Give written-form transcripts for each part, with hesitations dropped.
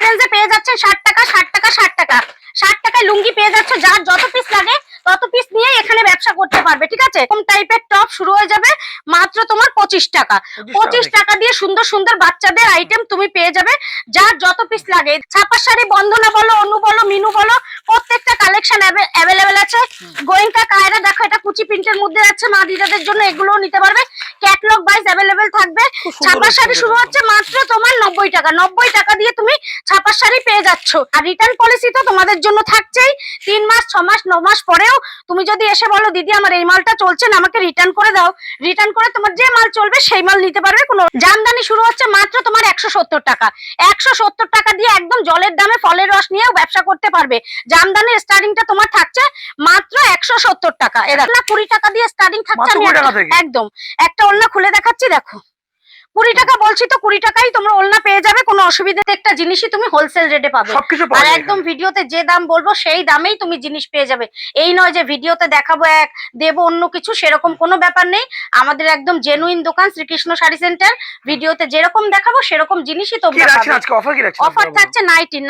রেঞ্জে পেয়ে যাচ্ছেন 60 টাকা 60 টাকা 60 টাকা 60 টাকায় লুঙ্গি পেয়ে যাচ্ছে, যার যত পিস লাগে তত পিস নিয়ে এখানে ব্যবসা করতে পারবে। ঠিক আছে, কোন টাইপের টপ শুরু হয়ে যাবে মাত্র তোমার 25 টাকা। 25 টাকা দিয়ে সুন্দর সুন্দর বাচ্চাদের আইটেম তুমি পেয়ে যাবে, যার যত পিস লাগে। ছাপা শাড়ি বন্ধনা বলো, অনু বলো, মিনু বলো, প্রত্যেকটা কালেকশন অ্যাভেলেবেল আছে। গোয়েঙ্কা কায়রা দেখো, এটা কুচি প্রিন্টের মধ্যে আছে, মা দিদাদের জন্য এগুলোও নিতে পারবে। ক্যাটালগ ওয়াইজ অ্যাভেলেবেল থাকবে। ছাপা শাড়ি শুরু হচ্ছে মাত্র তোমার 90 টাকা। 90 টাকা দিয়ে তুমি ছাপা শাড়ি পেয়ে যাচ্ছ। আর রিটার্ন পলিসি তো তোমাদের জন্য থাকছেই। 3 মাস 6 মাস 9 মাস পরেও তুমি যদি এসে বলো দিদি আমার এই মালটা চলছে না, আমাকে রিটার্ন করে দাও, রিটার্ন করে তোমার যে মাল চলবে সেই মাল নিতে পারবে। কোনো জামদানি শুরু হচ্ছে মাত্র তোমার 170 টাকা। 170 টাকা দিয়ে একদম জলের দামে ফলের রস নিয়েও ব্যবসা করতে পারবে। জামদানির স্টার্টিংটা তোমার থাকছে মাত্র 170 টাকা। এরা 20 টাকা দিয়ে স্টার্টিং থাকছে। একদম একটা ওড়না খুলে দেখাচ্ছি, দেখো 20 টাকা বলছি তো 20 টাকাই তোমরা ওড়না পেয়ে যাবে, কোনো অসুবিধা নেই। একটা জিনিসই তুমি হোলসেল রেটে পাবে, আর একদম ভিডিওতে যে দাম বলবো সেই দামেই তুমি জিনিস পেয়ে যাবে। এই নয় যে ভিডিওতে দেখাবো এক দেবো অন্য কিছু, সেরকম কোনো ব্যাপার নেই। আমাদের একদম জেনুইন দোকান শ্রীকৃষ্ণ শাড়ি সেন্টার। ভিডিওতে যেরকম দেখাবো সেরকম জিনিসই তোমরা পাবে। অফার থাকছে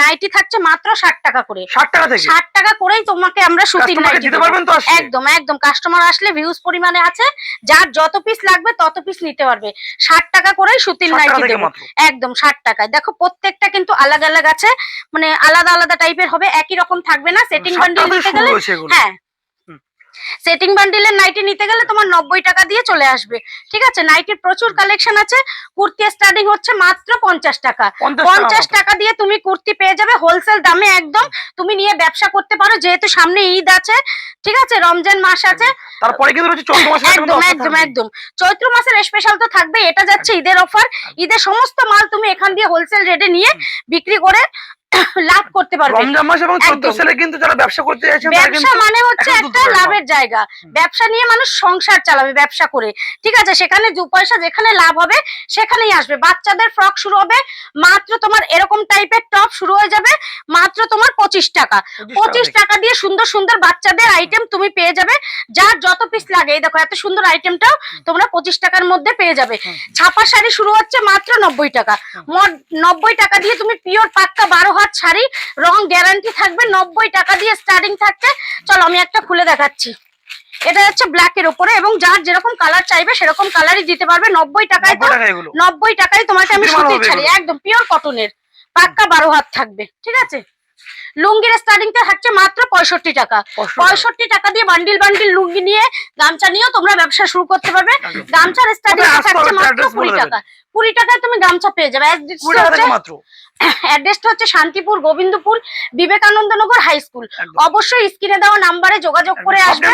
নাইটি থাকছে মাত্র 60 টাকা করে। 60 টাকা করেই তোমাকে আমরা সুতির নাইটি দিতে পারবেন তো। একদম একদম কাস্টমার আসলে ভিউজ পরিমাণে আছে, যার যত পিস লাগবে তত পিস নিতে পারবে। 60 টাকা করেই সুতির নাইটি দেব, একদম 60 টাকায়। দেখো প্রত্যেকটা কিন্তু আলাদা আলাদা আছে, মানে আলাদা আলাদা টাইপের হবে, একই রকম থাকবে না। সেটিং বান্ডিল নিতে গেলে, হ্যাঁ সেটিং বান্ডিলের নাইটি নিতে গেলে তোমার 90 টাকা দিয়ে চলে আসবে। ঠিক আছে, নাইটির প্রচুর কালেকশন আছে। কুর্তি স্টার্টিং হচ্ছে মাত্র 50 টাকা। 50 টাকা দিয়ে তুমি কুর্তি পেয়ে যাবে হোলসেল দামে। একদম তুমি নিয়ে ব্যবসা করতে পারো, যেহেতু সামনে ঈদ আছে, ঠিক আছে, রমজান মাস আছে, তারপরে কিন্তু রয়েছে চৈত্র মাস। একদম একদম একদম চৈত্র মাসের স্পেশাল তো থাকবে। এটা যাচ্ছে ঈদের অফার। ঈদের সমস্ত মাল তুমি এখান দিয়ে হোলসেল রেটে নিয়ে বিক্রি করে লাভ করতে পারবে। রমজান মাস এবং চৈত্র সেলে কিন্তু যারা ব্যবসা করতে চাইছেন, ব্যবসা মানে হচ্ছে একটা লাভের জায়গা। ব্যবসা নিয়ে মানুষ সংসার চালাবে ব্যবসা করে। ঠিক আছে, সেখানে 2 পয়সা যেখানে লাভ হবে সেখানেই আসবে। বাচ্চাদের ফ্রক শুরু হবে মাত্র তোমার এরকম টাইপের টপ শুরু হয়ে যাবে মাত্র তোমার 25 টাকা। 25 টাকা দিয়ে সুন্দর সুন্দর বাচ্চাদের আইটেম তুমি পেয়ে যাবে, যার যত পিস লাগে। এই দেখো এত সুন্দর আইটেমটাও তোমরা 25 টাকার মধ্যে পেয়ে যাবে। ছাপা শাড়ি শুরু হচ্ছে মাত্র 90 টাকা। 90 টাকা দিয়ে তুমি পিওর পাক্কা 12 হাত শাড়ি, রং গ্যারান্টি থাকবে। 90 টাকা দিয়ে স্টার্টিং থাকছে। চলো আমি একটা খুলে দেখাচ্ছি। এটা হচ্ছে ব্ল্যাক এর উপরে, এবং যার যেরকম কালার চাইবে সেরকম কালারই দিতে পারবে। 90 টাকায় তো 90 টাকায় তোমাকে আমি সুতির শাড়ি একদম পিওর কটনের পাক্কা 12 হাত থাকবে। ঠিক আছে, লুঙ্গির স্টার্টিংটা থাকছে মাত্র 65 টাকা। 65 টাকা দিয়ে বান্ডিল বান্ডিল লুঙ্গি নিয়ে গামছা নিয়েও তোমরা ব্যবসা শুরু করতে পারবে। গামছার স্টার্টিংটা থাকছে মাত্র 20 টাকা। 20 টাকায় তুমি গামছা পেয়ে যাবে। অ্যাড্রেসটা হচ্ছে শান্তিপুর, গোবিন্দপুর, বিবেকানন্দনগর হাই স্কুল। অবশ্যই স্ক্রিনে দেওয়া নাম্বারে যোগাযোগ করে আসবে।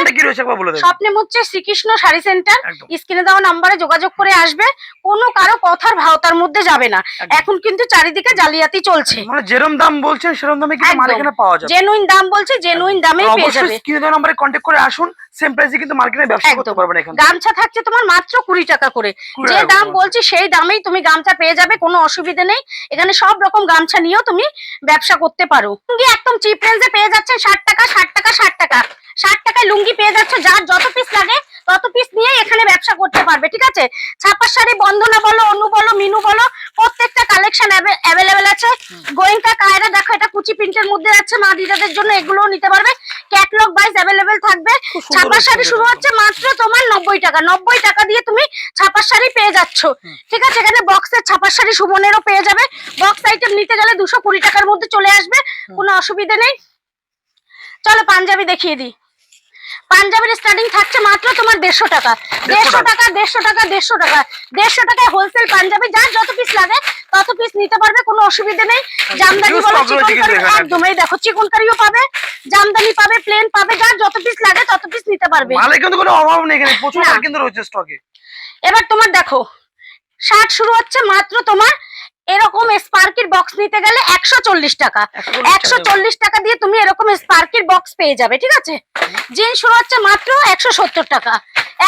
স্বপ্নে হচ্ছে শ্রীকৃষ্ণ শাড়ি সেন্টার। স্ক্রিনে দেওয়া নাম্বারে যোগাযোগ করে আসবে। কোনো কারো কথার ভাওতার মধ্যে যাবে না। এখন কিন্তু চারিদিকে জালিয়াতি চলছে, মানে যেরকম দাম বলছেন সেরকম দামে কিন্তু মাল এখানে পাওয়া যাবে। জেনুইন দাম বলছি, জেনুইন দামেই পেয়ে যাবে। স্ক্রিনে দেওয়া নাম্বারে কন্টাক্ট করে আসুন। সেম প্রাইসে কিন্তু মার্কেটে ব্যবসা করতে পারবেন। এখানে গামছা থাকছে তোমার মাত্র 20 টাকা করে। যে দাম বলছি সেই দামেই তুমি গামছা পেয়ে যাবে, কোনো অসুবিধা নেই। এখানে সব রকম গামছা নিয়েও তুমি ব্যবসা করতে পারো। লুঙ্গি একদম চিপ রেঞ্জে পেয়ে যাচ্ছেন 60 টাকা 60 টাকা 60 টাকা। 60 টাকায় লুঙ্গি পেয়ে যাচ্ছে, যার যত পিস লাগে তত পিস নিয়ে এখানে ব্যবসা করতে পারবে। ঠিক আছে, ছাপা শাড়ি বন্ধনা বলো, অনু বলো, মিনু বলো, প্রত্যেকটা কালেকশন অ্যাভেলেবেল আছে। গোয়েঙ্কা কায়রা দেখো, এটা কুচি প্রিন্টের মধ্যে আছে, মা দিদাদের জন্য এগুলোও নিতে পারবে। ক্যাটালগ ওয়াইজ অ্যাভেলেবেল থাকবে। ছাপা শাড়ি শুরু হচ্ছে মাত্র তোমার 90 টাকা। 90 টাকা দিয়ে তুমি ছাপা শাড়ি পেয়ে যাচ্ছ। ঠিক আছে, এখানে বক্সের ছাপা শাড়ি সুমনেরও পেয়ে যাবে। বক্স আইটেম নিতে গেলে 220 টাকার মধ্যে চলে আসবে, কোনো অসুবিধা নেই। চলো পাঞ্জাবি দেখিয়ে দিই। পাঞ্জাবির স্টার্টিং থাকছে মাত্র তোমার 150 টাকা। 150 টাকা 150 টাকা 150 টাকা। 150 টাকায় হোলসেল পাঞ্জাবি, যার যত পিস লাগে তত পিস নিতে পারবে, কোনো অসুবিধা নেই। জামদানি বলো, চিকনকারি, একদম এই দেখো চিকনকারিও পাবে, জামদানি পাবে, প্লেন পাবে, যার যত পিস লাগে তত পিস নিতে পারবে। মালে কিন্তু কোনো অভাব নেই, এখানে প্রচুর মাল কিন্তু রয়েছে স্টকে। এবার তোমার দেখো শার্ট শুরু হচ্ছে মাত্র তোমার এরকম স্পার্কির বক্স নিতে গেলে 140 টাকা। 140 টাকা দিয়ে তুমি এরকম স্পার্কির বক্স পেয়ে যাবে। ঠিক আছে, জিন্স শুরু হচ্ছে মাত্র 170 টাকা।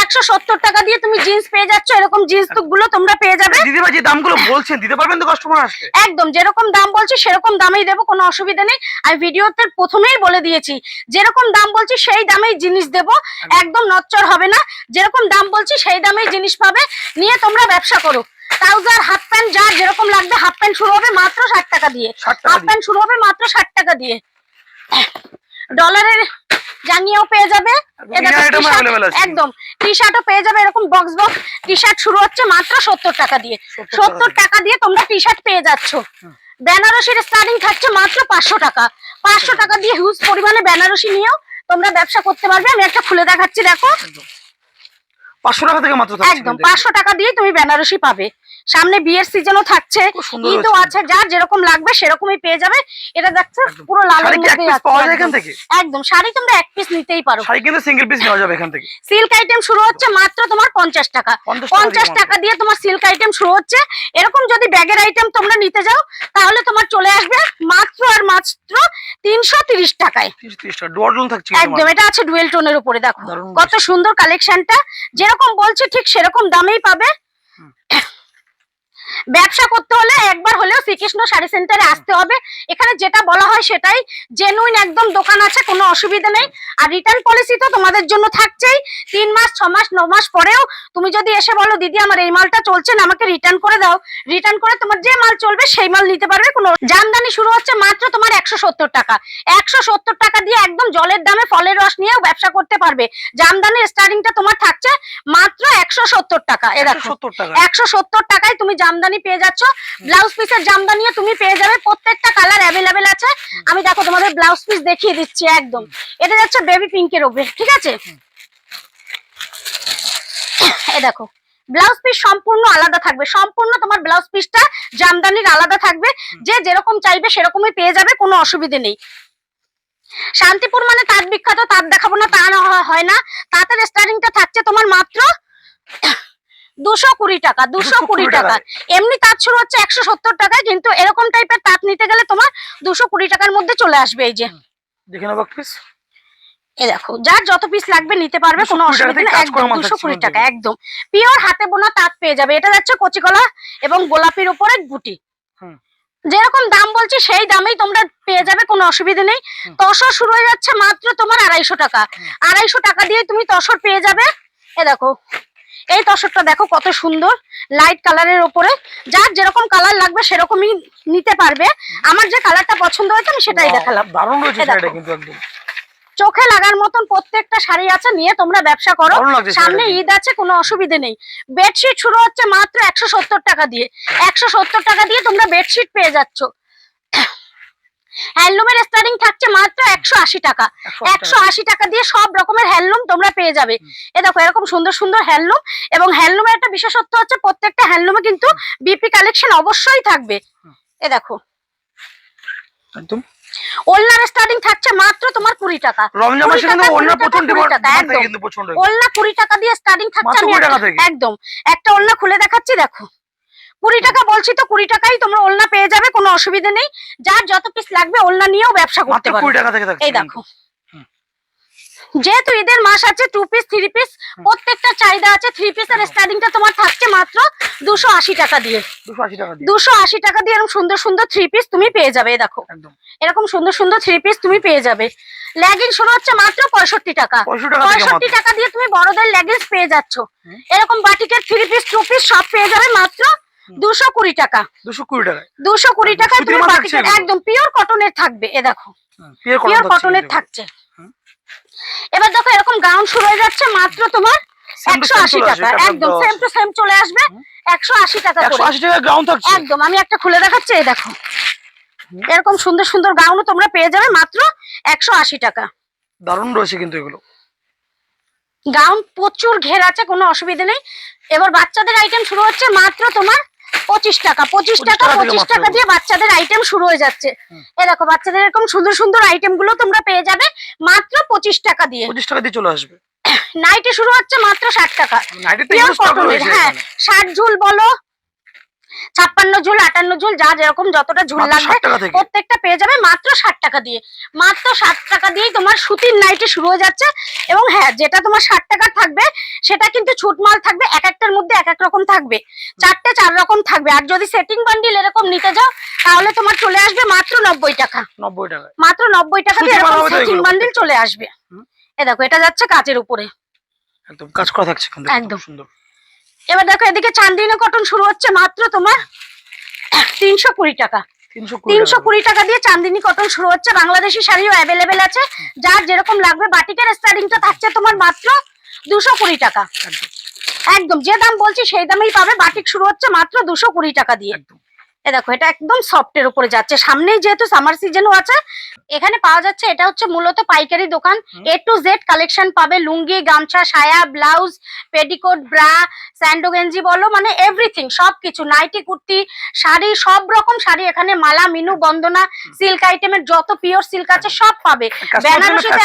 170 টাকা দিয়ে তুমি জিন্স পেয়ে যাচ্ছ। এরকম জিন্স গুলো তোমরা পেয়ে যাবে। দিদিভাই যে দামগুলো বলছেন দিতে পারবেন তো কাস্টমার আসলে? একদম যেরকম দাম বলছি সেরকম দামেই দেবো, কোনো অসুবিধা নেই। আমি ভিডিওতে প্রথমেই বলে দিয়েছি, যেরকম দাম বলছি সেই দামেই জিনিস দেবো, একদম নচ্চর হবে না। যেরকম দাম বলছি সেই দামেই জিনিস পাবে, নিয়ে তোমরা ব্যবসা করো। ট্রাউজার হাফ প্যান্ট যার যেরকম লাগবে হাফ প্যান্ট শুরু হবে মাত্র 60 টাকা দিয়ে, হাফ প্যান্ট শুরু হবে মাত্র 60 টাকা দিয়ে। ডলারের জাঙ্গিয়াও পেয়ে যাবে, একদম টি শার্টও পেয়ে যাবে, এরকম বক্স বক্স টি শার্ট শুরু হচ্ছে মাত্র 70 টাকা দিয়ে। 70 টাকা দিয়ে তোমরা টি শার্ট পেয়ে যাচ্ছ। বেনারসির স্টার্টিং থাকছে মাত্র 500 টাকা। 500 টাকা দিয়ে হিউজ পরিমাণে বেনারসি নিয়েও তোমরা ব্যবসা করতে পারবে। আমি একটা খুলে দেখাচ্ছি, দেখো 500 টাকা থেকে মাত্র একদম 500 টাকা দিয়ে তুমি বেনারসি পাবে। সামনে বিয়ের সিজনও থাকছে, ঈদও আছে, যার যেরকম লাগবে সেরকমই পেয়ে যাবে। এটা দেখছো পুরো লালের মধ্যে আছে একদম। শাড়ি তোমরা এক পিস নিতেই পারো, শাড়ি কিন্তু সিঙ্গেল পিস নেওয়া যাবে এখান থেকে। সিল্ক আইটেম শুরু হচ্ছে মাত্র তোমার 50 টাকা। 50 টাকা দিয়ে তোমার সিল্ক আইটেম শুরু হচ্ছে। এরকম যদি ব্যাগের আইটেম তোমরা নিতে যাও তাহলে তোমার চলে আসবে মাত্র আর মাত্র 330 টাকায়। 330 টাকা ডুয়াল টোন থাকছে একদম। এটা আছে ডুয়েল টোনের উপরে, দেখো কত সুন্দর কালেকশনটা। যেরকম বলছি ঠিক সেরকম দামেই পাবে। ব্যবসা করতে হলে একবার হলেও শ্রীকৃষ্ণ শাড়ি সেন্টারে আসতে হবে। এখানে যেটা বলা হয় সেটাই জেনুইন একদম দোকান আছে, কোনো অসুবিধা নেই। আর রিটার্ন পলিসি তো তোমাদের জন্য থাকছেই। 3 মাস 6 মাস 9 মাস পরেও তুমি যদি এসে বলো দিদি আমার এই মালটা চলছে না, আমাকে রিটার্ন করে দাও, রিটার্ন করে তোমার যে মাল চলবে সেই মাল নিতে পারবে। কোনো জামদানি শুরু হচ্ছে মাত্র তোমার 170 টাকা। 170 টাকা দিয়ে একদম জলের দামে ফলের রস নিয়েও ব্যবসা করতে পারবে। জামদানির স্টার্টিংটা তোমার থাকছে মাত্র 170 টাকা। এ দেখো 170 টাকায় তুমি জামদানি পেয়ে যাচ্ছ। ব্লাউজ পিসের জামদানিও তুমি পেয়ে যাবে, প্রত্যেকটা কালার অ্যাভেলেবেল আছে। আমি দেখো তোমাদের ব্লাউজ পিস দেখিয়ে দিচ্ছি একদম। এটা যাচ্ছে বেবি পিঙ্কের উপরে, ঠিক আছে। এই দেখো ব্লাউজ পিস সম্পূর্ণ আলাদা থাকবে, সম্পূর্ণ তোমার ব্লাউজ পিসটা জামদানির আলাদা থাকবে। যে যেরকম চাইবে সেরকমই পেয়ে যাবে, কোনো অসুবিধা নেই। শান্তিপুর মানে তাঁত বিখ্যাত, তাঁত দেখাবো না তা হয় না। তাঁতের স্টার্টিংটা থাকছে তোমার মাত্র 220 টাকা। 220 টাকা। এমনি তাঁত শুরু হচ্ছে 170 টাকায়, কিন্তু এরকম টাইপের তাঁত নিতে গেলে তোমার 220 টাকার মধ্যে চলে আসবে। এই যে দেখে নাও পিস, এই দেখো যার যত পিস লাগবে নিতে পারবে, কোনো অসুবিধা নেই। একদম 220 টাকা, একদম পিওর হাতে বোনা তাঁত পেয়ে যাবে। এটা যাচ্ছে কচিকলা এবং গোলাপির উপরে বুটি। যেরকম দাম বলছি সেই দামেই তোমরা পেয়ে যাবে, কোনো অসুবিধা নেই। তসর শুরু হয়ে যাচ্ছে মাত্র তোমার 250 টাকা। 250 টাকা দিয়ে তুমি তসর পেয়ে যাবে। এ দেখো এই তসরটা দেখো কত সুন্দর লাইট কালারের উপরে। যার যেরকম কালার লাগবে সেরকমই নিতে পারবে। আমার যে কালারটা পছন্দ হয়েছে আমি সেটাই দেখালাম। দারুণ রয়েছে শাড়িটা কিন্তু একদম চোখে লাগার মতন প্রত্যেকটা শাড়ি আছে, নিয়ে তোমরা ব্যবসা করো। সামনে ঈদ আছে, কোনো অসুবিধা নেই। বেডশিট শুরু হচ্ছে মাত্র 170 টাকা দিয়ে। 170 টাকা দিয়ে তোমরা বেডশিট পেয়ে যাচ্ছ। হ্যান্ডলুমের স্টার্টিং থাকছে মাত্র 180 টাকা। 180 টাকা দিয়ে সব রকমের হ্যান্ডলুম তোমরা পেয়ে যাবে। এ দেখো এরকম সুন্দর সুন্দর হ্যান্ডলুম, এবং হ্যান্ডলুমের একটা বিশেষত্ব হচ্ছে প্রত্যেকটা হ্যান্ডলুমে কিন্তু বিপি কালেকশন অবশ্যই থাকবে। এ দেখো একদম ওলনার স্টার্টিং থাকছে মাত্র তোমার 20 টাকা। রমজান মাসে কিন্তু ওলনা প্রচন্ড ডিমান্ড থাকে, কিন্তু প্রচন্ড ওলনা 20 টাকা দিয়ে স্টার্টিং থাকছে। একদম একটা ওলনা খুলে দেখাচ্ছি, দেখো 20 টাকা বলছি তো 20 টাকাই তোমরা ওলনা পেয়ে যাবে, কোনো অসুবিধা নেই। যার যত পিস লাগবে ওলনা নিয়েও ব্যবসা করতে পারবে। এই দেখো যেহেতু ঈদের মাস আছে 2 পিস 3 পিস প্রত্যেকটা চাহিদা আছে। 3 পিসের স্টার্টিংটা তোমার থাকছে মাত্র 280 টাকা দিয়ে। 280 টাকা দিয়ে এরকম সুন্দর সুন্দর 3 পিস তুমি পেয়ে যাবে। দেখো এরকম সুন্দর সুন্দর 3 পিস তুমি পেয়ে যাবে। লেগিংস শুরু হচ্ছে মাত্র 65 টাকা। 65 টাকা দিয়ে তুমি বড়দের লেগিংস পেয়ে যাচ্ছ। এরকম বাটিকের 3 পিস 2 পিস সব পেয়ে যাবে মাত্র 220 টাকা। 220 টাকা তুমি বাটিকের একদম পিওর কটনের থাকবে। এ দেখো পিওর কটনের থাকছে। এবার দেখো এরকম গাউন শুরু হয়ে যাচ্ছে মাত্র তোমার 180 টাকা। একদম সেম টু সেম চলে আসবে 180 টাকা করে। 180 টাকা গাউন থাকছে একদম। আমি একটা খুলে দেখাচ্ছি, এই দেখো এরকম সুন্দর সুন্দর গাউনও তোমরা পেয়ে যাবে মাত্র 180 টাকা। দারুণ রয়েছে কিন্তু এগুলো গাউন প্রচুর ঘের আছে, কোনো অসুবিধা নেই। এবার বাচ্চাদের আইটেম শুরু হচ্ছে মাত্র তোমার 25 টাকা। 25 টাকা দিয়ে বাচ্চাদের আইটেম শুরু হয়ে যাচ্ছে। এই দেখো বাচ্চাদের এরকম সুন্দর সুন্দর আইটেম গুলো তোমরা পেয়ে যাবে মাত্র 25 টাকা দিয়ে। 25 টাকা দিয়ে চলে আসবে। নাইটি শুরু হচ্ছে মাত্র 60 টাকা। হ্যাঁ 60 ঝুল বলো 56 ঝুল 58 ঝুল যা যেরকম যতটা ঝুল লাগবে প্রত্যেকটা পেয়ে যাবে মাত্র 60 টাকা দিয়ে। মাত্র 60 টাকা দিয়েই তোমার সুতির নাইটি শুরু হয়ে যাচ্ছে। এবং হ্যাঁ যেটা তোমার 60 টাকা থাকবে সেটা কিন্তু ছুট মাল থাকবে, এক একটার মধ্যে এক এক রকম থাকবে, 4টে 4 রকম থাকবে। আর যদি সেটিং বান্ডিল এরকম নিতে যাও তাহলে তোমার চলে আসবে মাত্র 90 টাকা। 90 টাকা মাত্র 90 টাকা দিয়ে এরকম সেটিং বান্ডিল চলে আসবে। এ দেখো এটা যাচ্ছে কাচের উপরে, একদম কাজ করা থাকছে কিন্তু একদম সুন্দর। এবার দেখো এদিকে চান্দিনী কটন শুরু হচ্ছে মাত্র তোমার 320 টাকা। 320 টাকা দিয়ে চান্দিনী কটন শুরু হচ্ছে। বাংলাদেশি শাড়িও অ্যাভেলেবেল আছে, যার যেরকম লাগবে। বাটিকের স্টার্টিংটা থাকছে তোমার মাত্র 220 টাকা। একদম যে দাম বলছি সেই দামেই পাবে। বাটিক শুরু হচ্ছে মাত্র 220 টাকা দিয়ে। এ দেখো এটা একদম সফটের উপরে যাচ্ছে, সামনেই যেহেতু সামার সিজনও আছে। এখানে পাওয়া যাচ্ছে, এটা হচ্ছে মূলত পাইকারি দোকান। A to Z কালেকশন পাবে, লুঙ্গি, গামছা, সায়া, ব্লাউজ, পেটিকোট, ব্রা, স্যান্ডো গেঞ্জি বলো, মানে এভরিথিং, সবকিছু, নাইটি, কুর্তি, শাড়ি, সব রকম শাড়ি এখানে। মালা, মিনু, বন্দনা, সিল্ক আইটেমের যত পিওর সিল্ক আছে সব পাবে। বেনারসিতে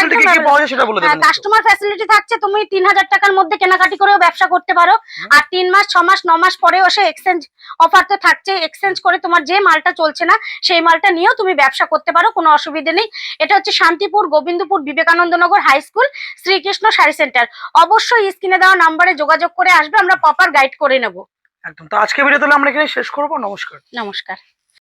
কাস্টমার ফ্যাসিলিটি থাকছে, তুমি 3000 টাকার মধ্যে কেনাকাটি করেও ব্যবসা করতে পারো। আর 3 মাস 6 মাস 9 মাস পরেও এসে এক্সচেঞ্জ অফার তো থাকছে, এক্সচেঞ্জ করে তোমার যে মালটা চলছে না সেই মালটা নিয়েও তুমি ব্যবসা করতে পারো, কোনো অসুবিধা নেই। এটা হচ্ছে Shantipur, Gobindapur, Vivekanandanagar high school, Srikrishna sari centre. অবশ্যই স্ক্রিনে দেওয়া নাম্বারে যোগাযোগ করে আসবে, আমরা প্রপার গাইড করে নেব। একদম। তো আজকে ভিডিও তাহলে আমরা এখানে শেষ করবো। নমস্কার। নমস্কার।